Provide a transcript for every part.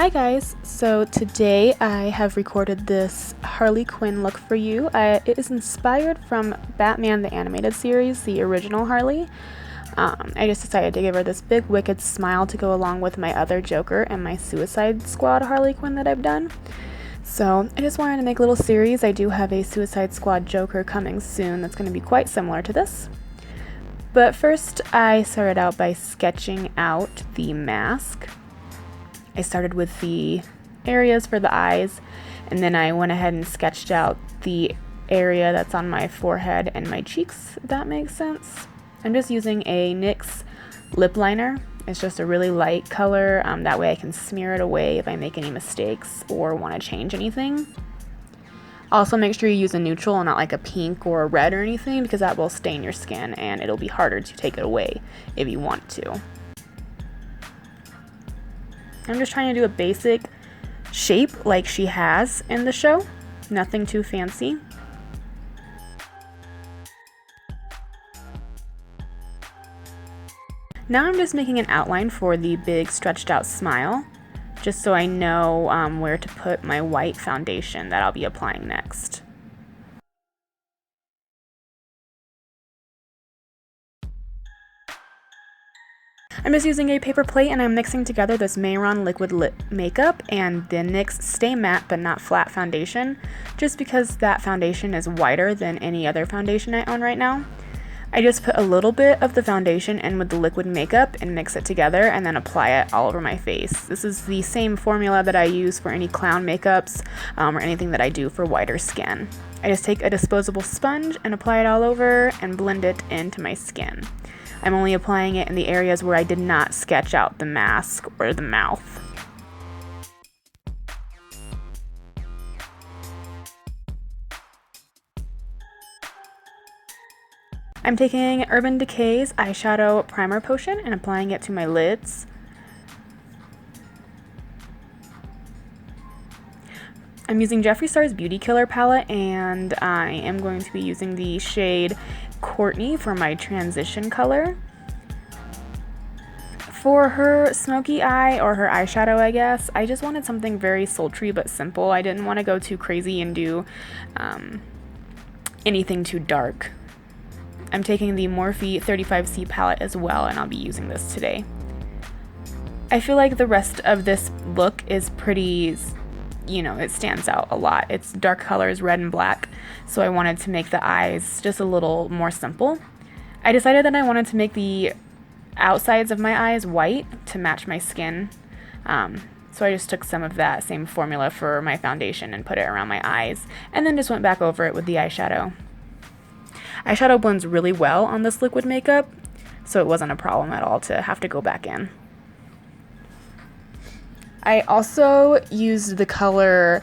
Hi guys, so today I have recorded this Harley Quinn look for you. It is inspired from Batman the Animated Series, the original Harley. I just decided to give her this big wicked smile to go along with my other Joker and my Suicide Squad Harley Quinn that I've done. So I just wanted to make a little series. I do have a Suicide Squad Joker coming soon that's going to be quite similar to this. But first I started out by sketching out the mask. I started with the areas for the eyes, and then I went ahead and sketched out the area that's on my forehead and my cheeks, if that makes sense. I'm just using a NYX lip liner. It's just a really light color, that way I can smear it away if I make any mistakes or want to change anything. Also make sure you use a neutral and not like a pink or a red or anything, because that will stain your skin and it'll be harder to take it away if you want to. I'm just trying to do a basic shape like she has in the show, nothing too fancy. Now I'm just making an outline for the big stretched out smile, just so I know where to put my white foundation that I'll be applying next. I'm just using a paper plate and I'm mixing together this Mehron liquid lip makeup and the NYX Stay Matte But Not Flat foundation, just because that foundation is whiter than any other foundation I own right now. I just put a little bit of the foundation in with the liquid makeup and mix it together and then apply it all over my face. This is the same formula that I use for any clown makeups or anything that I do for whiter skin. I just take a disposable sponge and apply it all over and blend it into my skin. I'm only applying it in the areas where I did not sketch out the mask or the mouth. I'm taking Urban Decay's Eyeshadow Primer Potion and applying it to my lids. I'm using Jeffree Star's Beauty Killer palette, and I am going to be using the shade Courtney for my transition color. For her smoky eye, or her eyeshadow I guess, I just wanted something very sultry but simple. I didn't want to go too crazy and do anything too dark. I'm taking the Morphe 35C palette as well, and I'll be using this today. I feel like the rest of this look is pretty, it stands out a lot. It's dark colors, red and black, so I wanted to make the eyes just a little more simple. I decided that I wanted to make the outsides of my eyes white to match my skin, so I just took some of that same formula for my foundation and put it around my eyes, and then just went back over it with the eyeshadow. Eyeshadow blends really well on this liquid makeup, so it wasn't a problem at all to have to go back in. I also used the color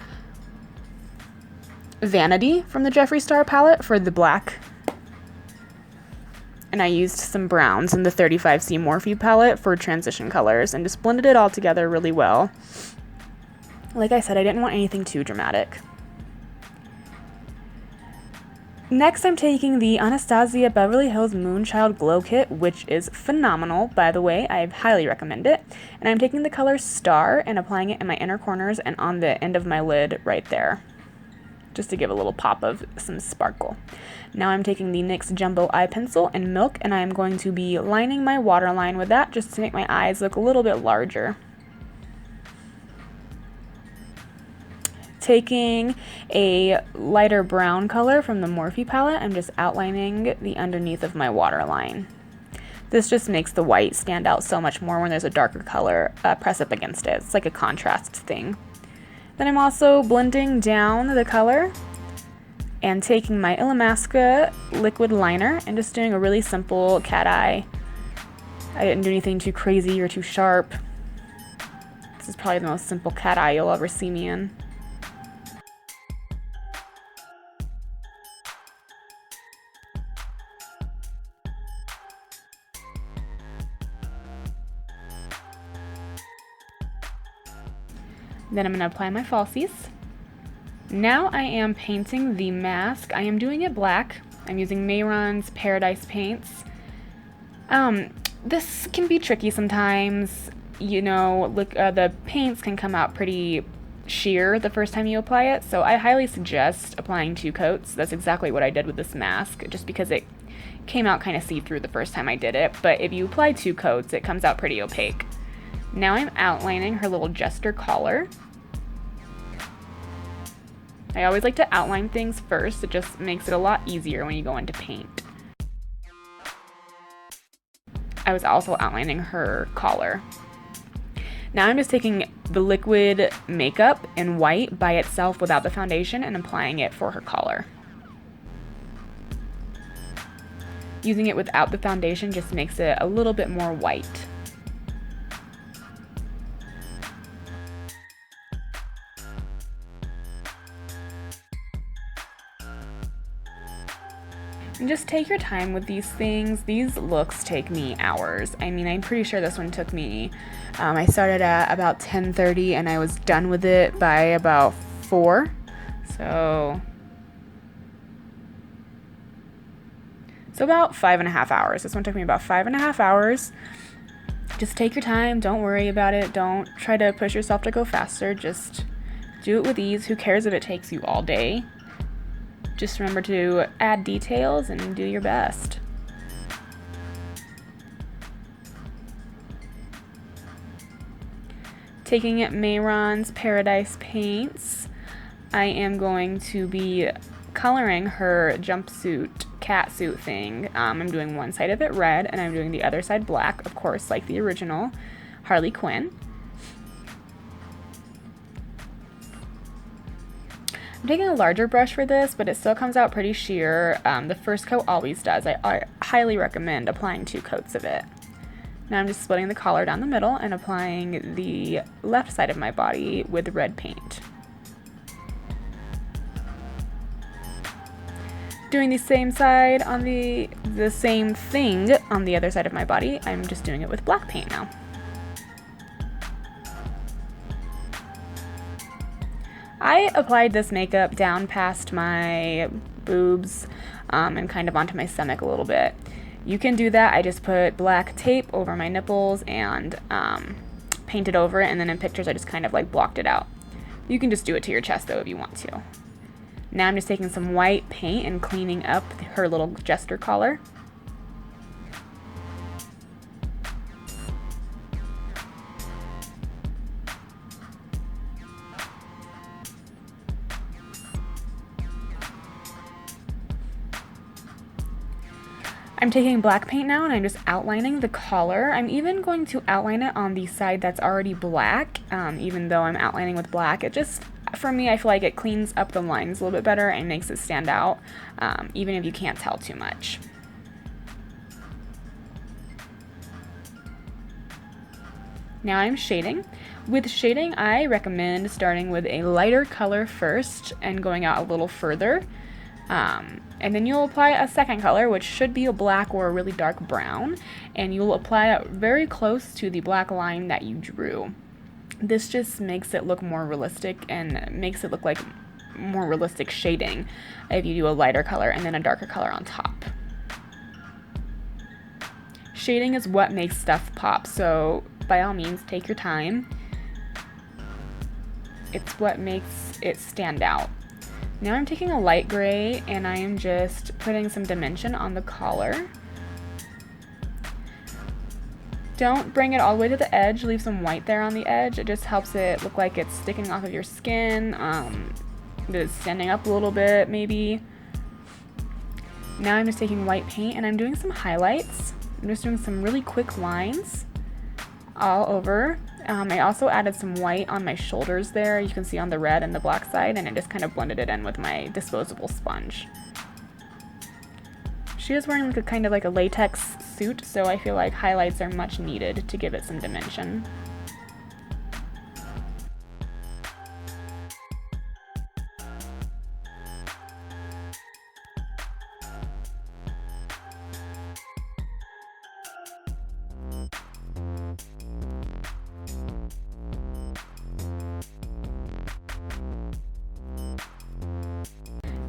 Vanity from the Jeffree Star palette for the black. And I used some browns in the 35C Morphe palette for transition colors and just blended it all together really well. Like I said, I didn't want anything too dramatic. Next, I'm taking the Anastasia Beverly Hills Moonchild Glow Kit, which is phenomenal, by the way. I highly recommend it. And I'm taking the color Star and applying it in my inner corners and on the end of my lid right there, just to give a little pop of some sparkle. Now I'm taking the NYX Jumbo Eye Pencil in Milk, and I'm going to be lining my waterline with that just to make my eyes look a little bit larger. Taking a lighter brown color from the Morphe palette, I'm just outlining the underneath of my waterline. This just makes the white stand out so much more when there's a darker color press up against it. It's like a contrast thing. Then I'm also blending down the color and taking my Illamasqua liquid liner and just doing a really simple cat eye. I didn't do anything too crazy or too sharp. This is probably the most simple cat eye you'll ever see me in. Then I'm going to apply my falsies. Now I am painting the mask. I am doing it black. I'm using Mehron's Paradise paints. This can be tricky sometimes. you know, look, the paints can come out pretty sheer the first time you apply it, so I highly suggest applying 2 coats. That's exactly what I did with this mask, just because it came out kind of see-through the first time I did it, but if you apply 2 coats, it comes out pretty opaque. Now I'm outlining her little jester collar. I always like to outline things first, it just makes it a lot easier when you go into paint. I was also outlining her collar. Now I'm just taking the liquid makeup in white by itself without the foundation and applying it for her collar. Using it without the foundation just makes it a little bit more white. And just take your time with these things. These looks take me hours. I mean, I'm pretty sure this one took me, I started at about 10:30 and I was done with it by about 4. So about 5.5 hours. This one took me about 5.5 hours. Just take your time, don't worry about it. Don't try to push yourself to go faster. Just do it with ease. Who cares if it takes you all day? Just remember to add details and do your best. Taking Mehron's Paradise paints, I am going to be coloring her jumpsuit, catsuit thing. I'm doing one side of it red and I'm doing the other side black, of course, like the original Harley Quinn. I'm taking a larger brush for this, but it still comes out pretty sheer. The first coat always does. I highly recommend applying 2 coats of it. Now I'm just splitting the collar down the middle and applying the left side of my body with red paint. Doing the same side on the same thing on the other side of my body. I'm just doing it with black paint now. I applied this makeup down past my boobs and kind of onto my stomach a little bit. You can do that. I just put black tape over my nipples and painted over it, and then in pictures I just kind of like blocked it out. You can just do it to your chest though if you want to. Now I'm just taking some white paint and cleaning up her little jester collar. I'm taking black paint now and I'm just outlining the collar. I'm even going to outline it on the side that's already black, even though I'm outlining with black. It just, for me, I feel like it cleans up the lines a little bit better and makes it stand out, even if you can't tell too much. Now I'm shading. With shading, I recommend starting with a lighter color first and going out a little further. And then you'll apply a second color, which should be a black or a really dark brown, and you'll apply it very close to the black line that you drew. This just makes it look more realistic and makes it look like more realistic shading if you do a lighter color and then a darker color on top. Shading is what makes stuff pop, so by all means take your time. It's what makes it stand out. Now I'm taking a light gray and I am just putting some dimension on the collar. Don't bring it all the way to the edge, leave some white there on the edge. It just helps it look like it's sticking off of your skin, it's standing up a little bit maybe. Now I'm just taking white paint and I'm doing some highlights. I'm just doing some really quick lines all over. I also added some white on my shoulders there. You can see on the red and the black side, and I just kind of blended it in with my disposable sponge. She is wearing like a kind of like a latex suit, so I feel like highlights are much needed to give it some dimension.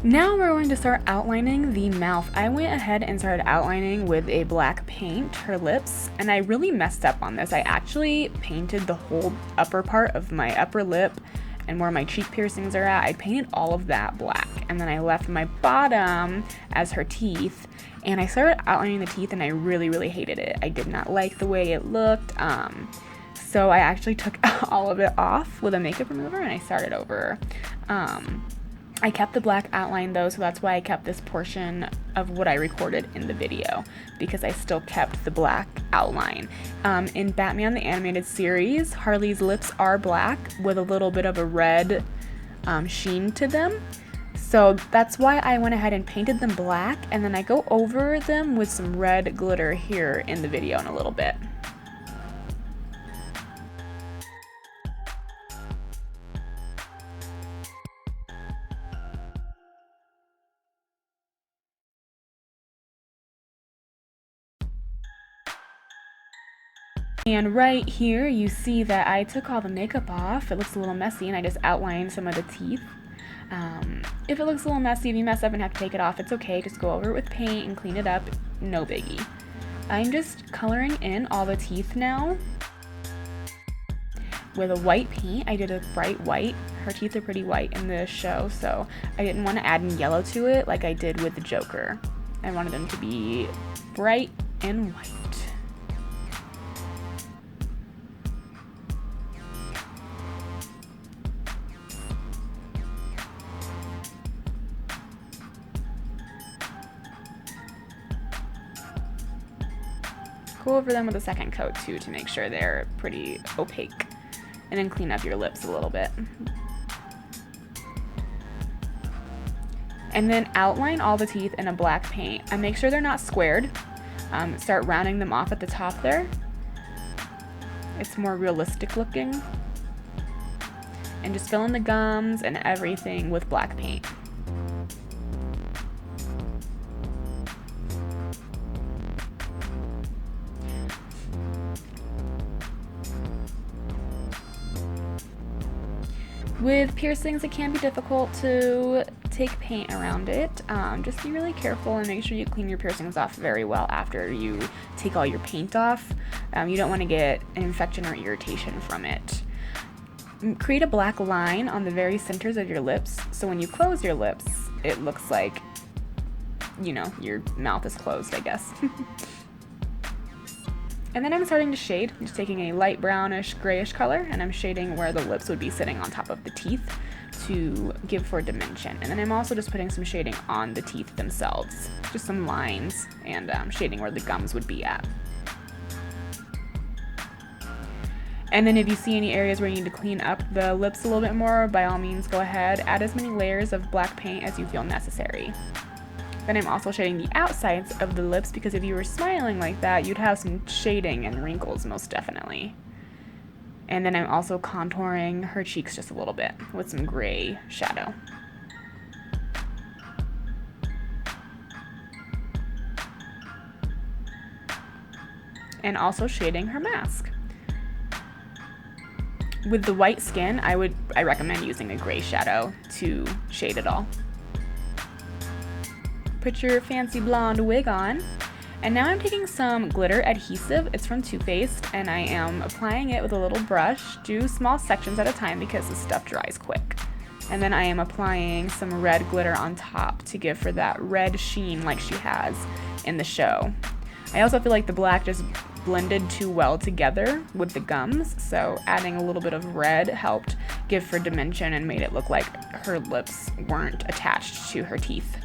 Now we're going to start outlining the mouth. I went ahead and started outlining with a black paint her lips, and I really messed up on this. I actually painted the whole upper part of my upper lip and where my cheek piercings are at. I painted all of that black, and then I left my bottom as her teeth, and I started outlining the teeth, and I really hated it. I did not like the way it looked, so I actually took all of it off with a makeup remover, and I started over. I kept the black outline though, so that's why I kept this portion of what I recorded in the video, because I still kept the black outline. In Batman the Animated Series, Harley's lips are black with a little bit of a red sheen to them. So that's why I went ahead and painted them black, and then I go over them with some red glitter here in the video in a little bit. And right here, you see that I took all the makeup off. It looks a little messy, and I just outlined some of the teeth. If it looks a little messy, if you mess up and have to take it off, it's okay. Just go over it with paint and clean it up. No biggie. I'm just coloring in all the teeth now with a white paint. I did a bright white. Her teeth are pretty white in the show, so I didn't want to add any yellow to it like I did with the Joker. I wanted them to be bright and white. Go over them with a second coat too to make sure they're pretty opaque, and then clean up your lips a little bit. And then outline all the teeth in a black paint and make sure they're not squared. Start rounding them off at the top there. It's more realistic looking. And just fill in the gums and everything with black paint. With piercings, it can be difficult to take paint around it. Just be really careful and make sure you clean your piercings off very well after you take all your paint off. You don't want to get an infection or irritation from it. Create a black line on the very centers of your lips, so when you close your lips, it looks like, you know, your mouth is closed, I guess. And then I'm starting to shade. I'm just taking a light brownish grayish color, and I'm shading where the lips would be sitting on top of the teeth to give for dimension. And then I'm also just putting some shading on the teeth themselves, just some lines, and shading where the gums would be at. And then if you see any areas where you need to clean up the lips a little bit more, by all means go ahead, add as many layers of black paint as you feel necessary. Then I'm also shading the outsides of the lips, because if you were smiling like that, you'd have some shading and wrinkles most definitely. And then I'm also contouring her cheeks just a little bit with some gray shadow. And also shading her mask. With the white skin, I recommend using a gray shadow to shade it all. Put your fancy blonde wig on. And now I'm taking some glitter adhesive. It's from Too Faced, and I am applying it with a little brush. Do small sections at a time because the stuff dries quick. And then I am applying some red glitter on top to give her that red sheen like she has in the show. I also feel like the black just blended too well together with the gums, so adding a little bit of red helped give her dimension and made it look like her lips weren't attached to her teeth.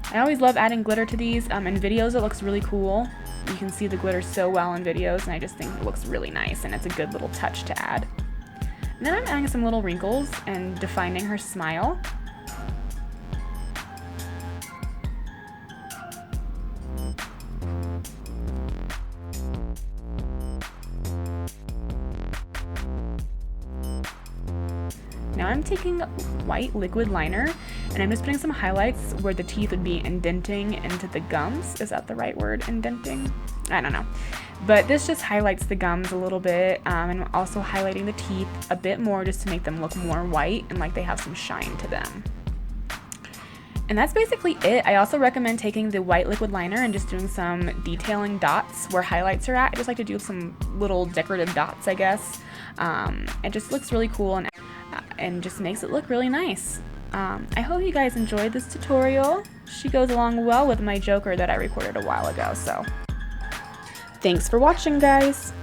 I always love adding glitter to these. In videos it looks really cool. You can see the glitter so well in videos, and I just think it looks really nice, and it's a good little touch to add. And then I'm adding some little wrinkles and defining her smile. Now I'm taking white liquid liner, and I'm just putting some highlights where the teeth would be indenting into the gums. Is that the right word, indenting? I don't know. But this just highlights the gums a little bit, and also highlighting the teeth a bit more just to make them look more white and like they have some shine to them. And that's basically it. I also recommend taking the white liquid liner and just doing some detailing dots where highlights are at. I just like to do some little decorative dots, I guess. It just looks really cool and just makes it look really nice. I hope you guys enjoyed this tutorial. She goes along well with my Joker that I recorded a while ago, so thanks for watching, guys!